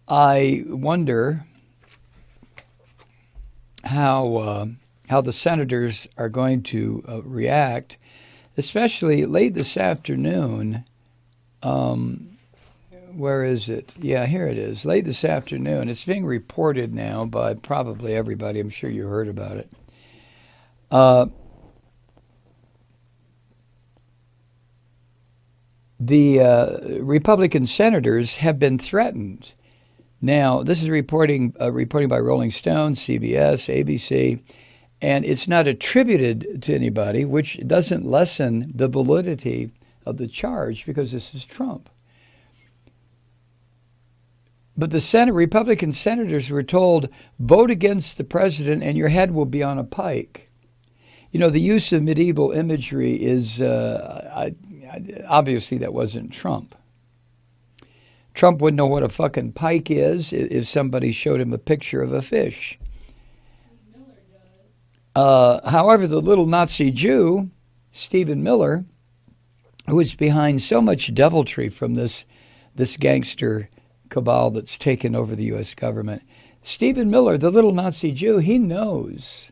I wonder how the senators are going to react, especially late this afternoon. Where is it? Yeah, here it is. Late this afternoon. It's being reported now by probably everybody. I'm sure you heard about it. The Republican senators have been threatened. Now, this is reporting by Rolling Stone, CBS, ABC, and it's not attributed to anybody, which doesn't lessen the validity of the charge because this is Trump. But the Republican senators were told, vote against the president and your head will be on a pike. You know, the use of medieval imagery is, obviously that wasn't Trump. Trump wouldn't know what a fucking pike is if somebody showed him a picture of a fish. However, the little Nazi Jew, Stephen Miller, who is behind so much deviltry from this gangster cabal that's taken over the U.S. government, Stephen Miller, the little Nazi Jew, he knows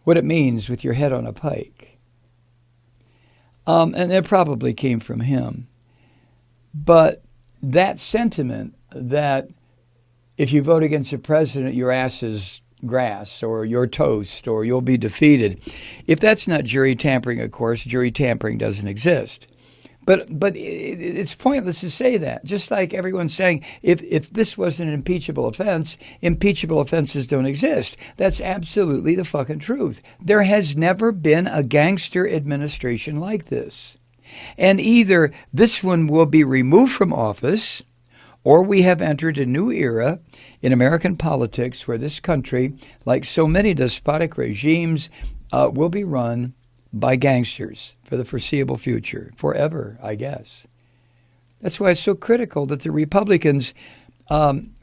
what it means with your head on a pike. And it probably came from him. But that sentiment that if you vote against the president, your ass is grass or you're toast or you'll be defeated. If that's not jury tampering, of course, jury tampering doesn't exist. But it's pointless to say that. Just like everyone's saying, if this was an impeachable offense, impeachable offenses don't exist. That's absolutely the fucking truth. There has never been a gangster administration like this. And either this one will be removed from office, or we have entered a new era in American politics where this country, like so many despotic regimes, will be run by gangsters for the foreseeable future, forever, I guess. That's why it's so critical that the Republicans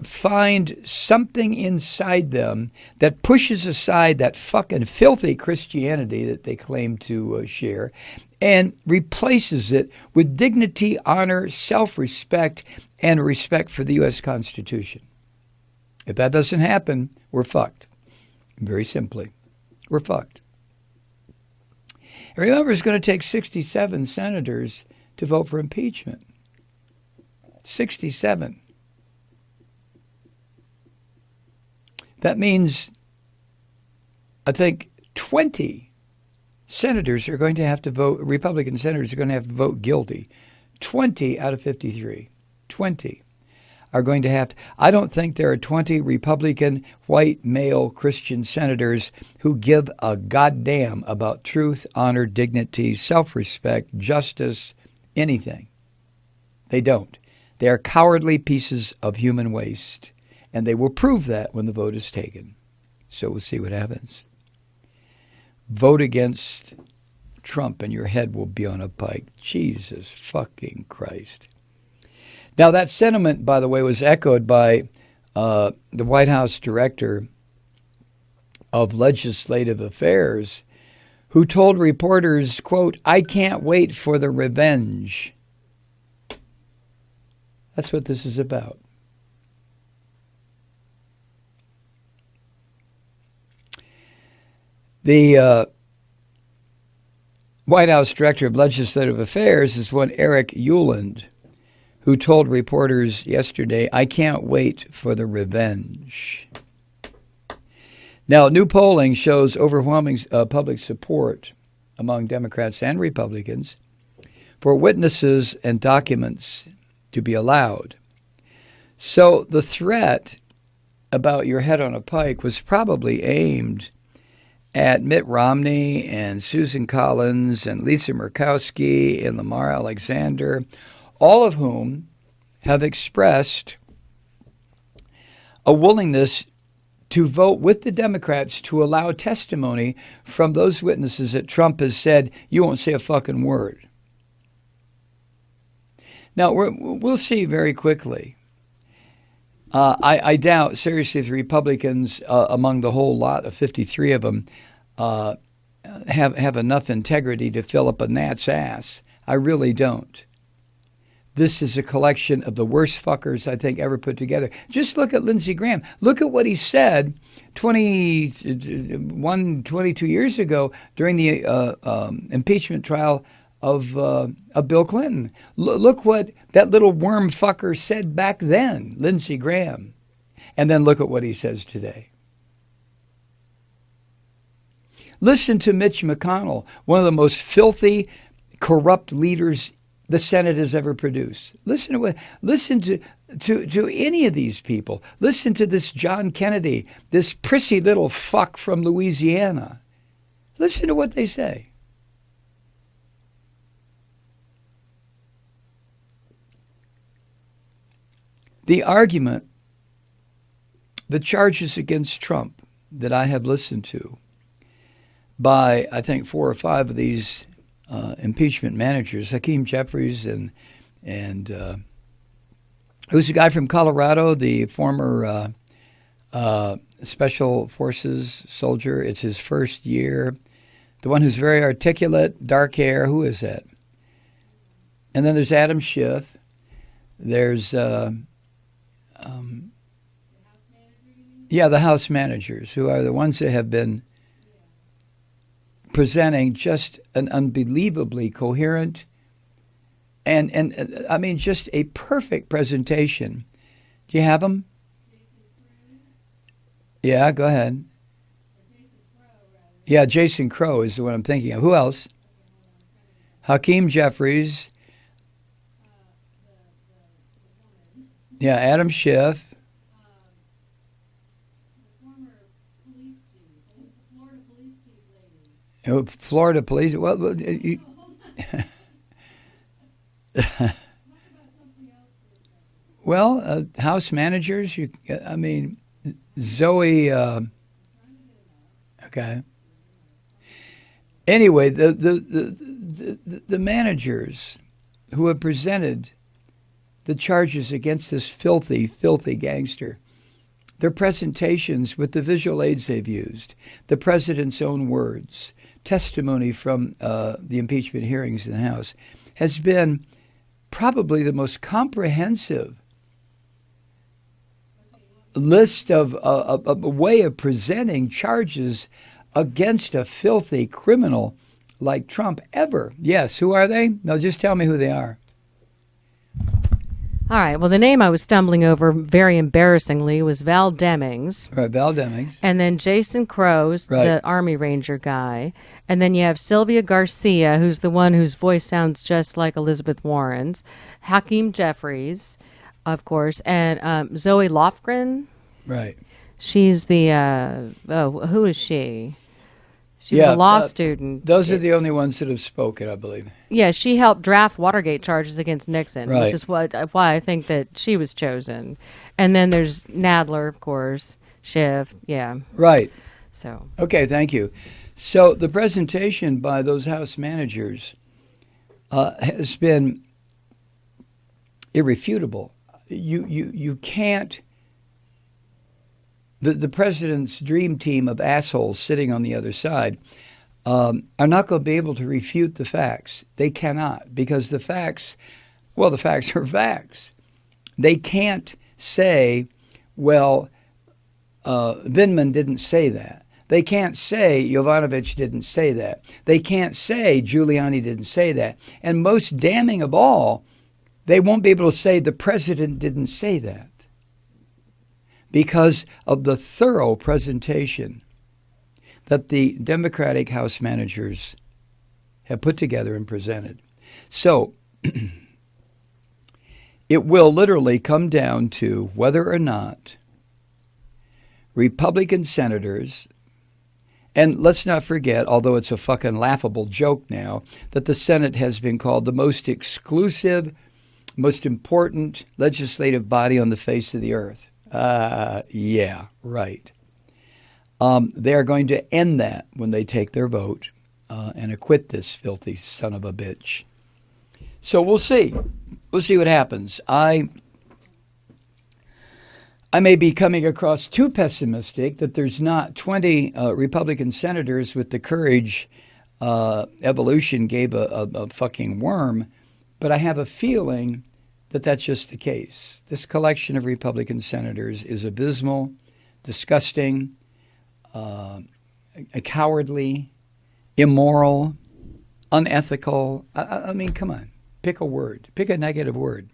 find something inside them that pushes aside that fucking filthy Christianity that they claim to share and replaces it with dignity, honor, self-respect, and respect for the U.S. Constitution. If that doesn't happen, we're fucked. Very simply, we're fucked. And remember, it's going to take 67 senators to vote for impeachment. 67. That means, I think, 20 senators are going to have to vote, Republican senators are going to have to vote guilty. 20 out of 53. 20 are going to have to. I don't think there are 20 Republican, white, male, Christian senators who give a goddamn about truth, honor, dignity, self-respect, justice, anything. They don't. They are cowardly pieces of human waste, and they will prove that when the vote is taken. So we'll see what happens. Vote against Trump and your head will be on a pike. Jesus fucking Christ. Now, that sentiment, by the way, was echoed by the White House Director of Legislative Affairs, who told reporters, quote, "I can't wait for the revenge." That's what this is about. The White House Director of Legislative Affairs is one Eric Ueland, who told reporters yesterday, "I can't wait for the revenge." Now, new polling shows overwhelming public support among Democrats and Republicans for witnesses and documents to be allowed. So the threat about your head on a pike was probably aimed at Mitt Romney and Susan Collins and Lisa Murkowski and Lamar Alexander, all of whom have expressed a willingness to vote with the Democrats to allow testimony from those witnesses that Trump has said, you won't say a fucking word. Now, we'll see very quickly. I doubt, seriously, the Republicans, among the whole lot of 53 of them, have enough integrity to fill up a gnat's ass. I really don't. this is a collection of the worst fuckers I think ever put together. Just look at Lindsey Graham. Look at what he said 22 years ago during the impeachment trial of Bill Clinton. Look what that little worm fucker said back then, Lindsey Graham. And then look at what he says today. Listen to Mitch McConnell, one of the most filthy, corrupt leaders the Senate has ever produced. Listen to any of these people. Listen to this John Kennedy, this prissy little fuck from Louisiana. Listen to what they say. The argument, the charges against Trump that I have listened to by, I think, 4 or 5 of these impeachment managers, Hakeem Jeffries and who's the guy from Colorado, the former Special Forces soldier. It's his first year. The one who's very articulate, dark hair. Who is that? And then there's Adam Schiff. There's the House managers, who are the ones that have been presenting just an unbelievably coherent and I mean just a perfect presentation. Do you have them? Yeah, go ahead. Yeah, Jason Crow is the one I'm thinking of. Who else? Hakeem Jeffries. Yeah, Adam Schiff. Florida police. Well, House managers. Zoe. Okay. Anyway, the managers who have presented the charges against this filthy, filthy gangster, their presentations with the visual aids they've used, the president's own words, testimony from the impeachment hearings in the House, has been probably the most comprehensive list of a way of presenting charges against a filthy criminal like Trump ever. Yes, who are they? No, just tell me who they are. All right. Well, the name I was stumbling over very embarrassingly was Val Demings. Right, Val Demings. And then Jason Crow's right. The Army Ranger guy. And then you have Sylvia Garcia, who's the one whose voice sounds just like Elizabeth Warren's. Hakeem Jeffries, of course. And Zoe Lofgren. Right. She's the, who is she? She's a law student. Those are the only ones that have spoken, I believe. Yeah, she helped draft Watergate charges against Nixon, right. which is why I think that she was chosen. And then there's Nadler, of course, Schiff, yeah. Right. So. Okay, thank you. So the presentation by those House managers has been irrefutable. You can't. The president's dream team of assholes sitting on the other side are not going to be able to refute the facts. They cannot, because the facts are facts. They can't say, well, Vindman didn't say that. They can't say Yovanovitch didn't say that. They can't say Giuliani didn't say that. And most damning of all, they won't be able to say the president didn't say that, because of the thorough presentation that the Democratic House managers have put together and presented. So it will literally come down to whether or not Republican senators, and let's not forget, although it's a fucking laughable joke now, that the Senate has been called the most exclusive, most important legislative body on the face of the earth. Yeah, right. They are going to end that when they take their vote and acquit this filthy son of a bitch. So we'll see. We'll see what happens. I may be coming across too pessimistic that there's not 20 Republican senators with the courage evolution gave a fucking worm, but I have a feeling that that's just the case. This collection of Republican senators is abysmal, disgusting, cowardly, immoral, unethical. I mean, come on. Pick a word. Pick a negative word.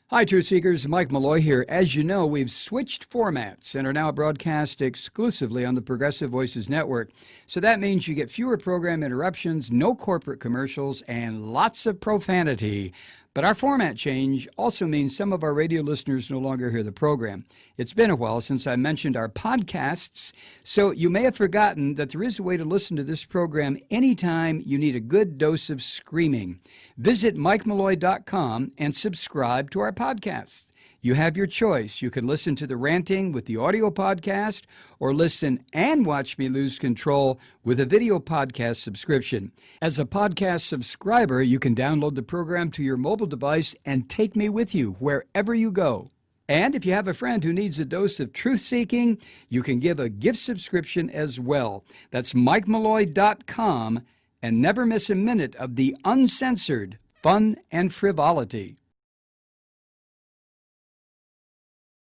Hi, Truth Seekers. Mike Malloy here. As you know, we've switched formats and are now broadcast exclusively on the Progressive Voices Network. So that means you get fewer program interruptions, no corporate commercials, and lots of profanity. But our format change also means some of our radio listeners no longer hear the program. It's been a while since I mentioned our podcasts, so you may have forgotten that there is a way to listen to this program anytime you need a good dose of screaming. Visit MikeMalloy.com and subscribe to our podcasts. You have your choice. You can listen to the ranting with the audio podcast or listen and watch me lose control with a video podcast subscription. As a podcast subscriber, you can download the program to your mobile device and take me with you wherever you go. And if you have a friend who needs a dose of truth-seeking, you can give a gift subscription as well. That's MikeMalloy.com, and never miss a minute of the uncensored fun and frivolity.